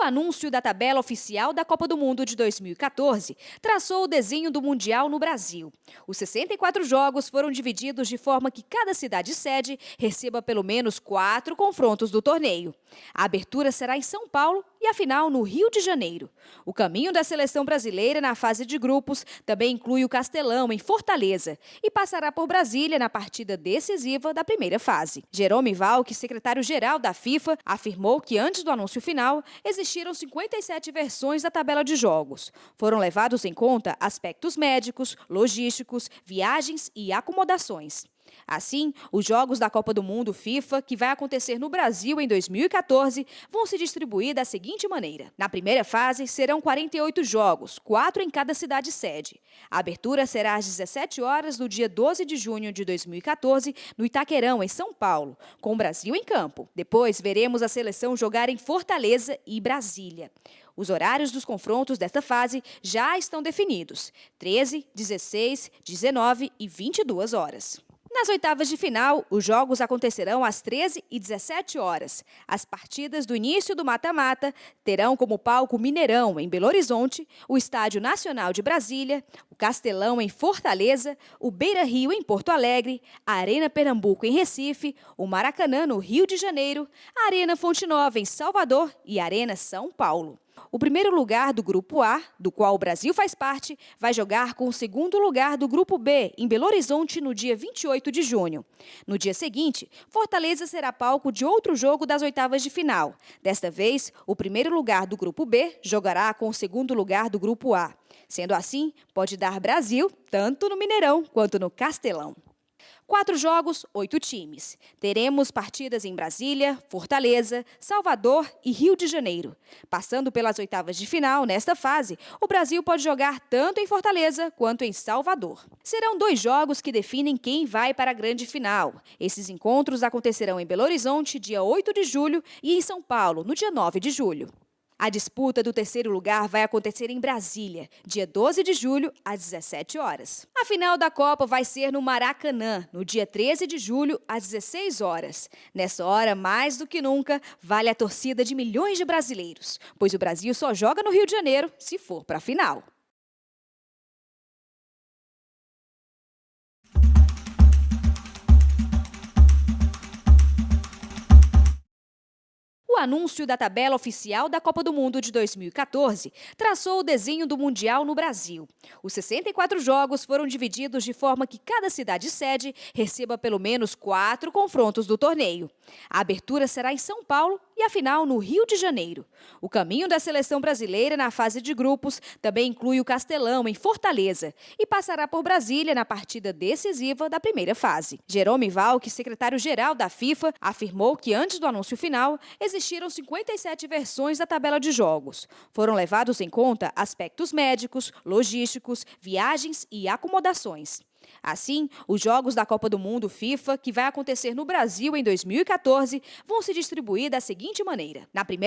anúncio da tabela oficial da Copa do Mundo de 2014 traçou o desenho do Mundial no Brasil. Os 64 jogos foram divididos de forma que cada cidade-sede receba pelo menos 4 confrontos do torneio. A abertura será em São Paulo e a final no Rio de Janeiro. O caminho da seleção brasileira na fase de grupos também inclui o Castelão, em Fortaleza, e passará por Brasília na partida decisiva da primeira fase. Jerome Valcke, secretário-geral da FIFA, afirmou que antes do anúncio final, existiram 57 versões da tabela de jogos. Foram levados em conta aspectos médicos, logísticos, viagens e acomodações. Assim, os Jogos da Copa do Mundo FIFA, que vai acontecer no Brasil em 2014, vão se distribuir da seguinte maneira. Na primeira fase, serão 48 jogos, 4 em cada cidade-sede. A abertura será às 17 horas do dia 12 de junho de 2014, no Itaquerão, em São Paulo, com o Brasil em campo. Depois, veremos a seleção jogar em Fortaleza e Brasília. Os horários dos confrontos desta fase já estão definidos: 13, 16, 19 e 22 horas. Nas oitavas de final, os jogos acontecerão às 13 e 17 horas. As partidas do início do mata-mata terão como palco o Mineirão, em Belo Horizonte, o Estádio Nacional de Brasília, o Castelão, em Fortaleza, o Beira-Rio, em Porto Alegre, a Arena Pernambuco, em Recife, o Maracanã, no Rio de Janeiro, a Arena Fonte Nova, em Salvador e a Arena São Paulo. O primeiro lugar do Grupo A, do qual o Brasil faz parte, vai jogar com o segundo lugar do Grupo B, em Belo Horizonte, no dia 28 de junho. No dia seguinte, Fortaleza será palco de outro jogo das oitavas de final. Desta vez, o primeiro lugar do Grupo B jogará com o segundo lugar do Grupo A. Sendo assim, pode dar Brasil tanto no Mineirão quanto no Castelão. 4 jogos, 8 times. Teremos partidas em Brasília, Fortaleza, Salvador e Rio de Janeiro. Passando pelas oitavas de final, nesta fase, o Brasil pode jogar tanto em Fortaleza quanto em Salvador. Serão 2 jogos que definem quem vai para a grande final. Esses encontros acontecerão em Belo Horizonte, dia 8 de julho, e em São Paulo, no dia 9 de julho. A disputa do terceiro lugar vai acontecer em Brasília, dia 12 de julho, às 17 horas. A final da Copa vai ser no Maracanã, no dia 13 de julho, às 16 horas. Nessa hora, mais do que nunca, vale a torcida de milhões de brasileiros, pois o Brasil só joga no Rio de Janeiro se for para a final. O anúncio da tabela oficial da Copa do Mundo de 2014 traçou o desenho do Mundial no Brasil. Os 64 jogos foram divididos de forma que cada cidade-sede receba pelo menos 4 confrontos do torneio. A abertura será em São Paulo e a final no Rio de Janeiro. O caminho da seleção brasileira na fase de grupos também inclui o Castelão, em Fortaleza, e passará por Brasília na partida decisiva da primeira fase. Jerome Valcke, secretário-geral da FIFA, afirmou que antes do anúncio final, existiram 57 versões da tabela de jogos. Foram levados em conta aspectos médicos, logísticos, viagens e acomodações. Assim, os Jogos da Copa do Mundo FIFA, que vai acontecer no Brasil em 2014, vão se distribuir da seguinte maneira. Na primeira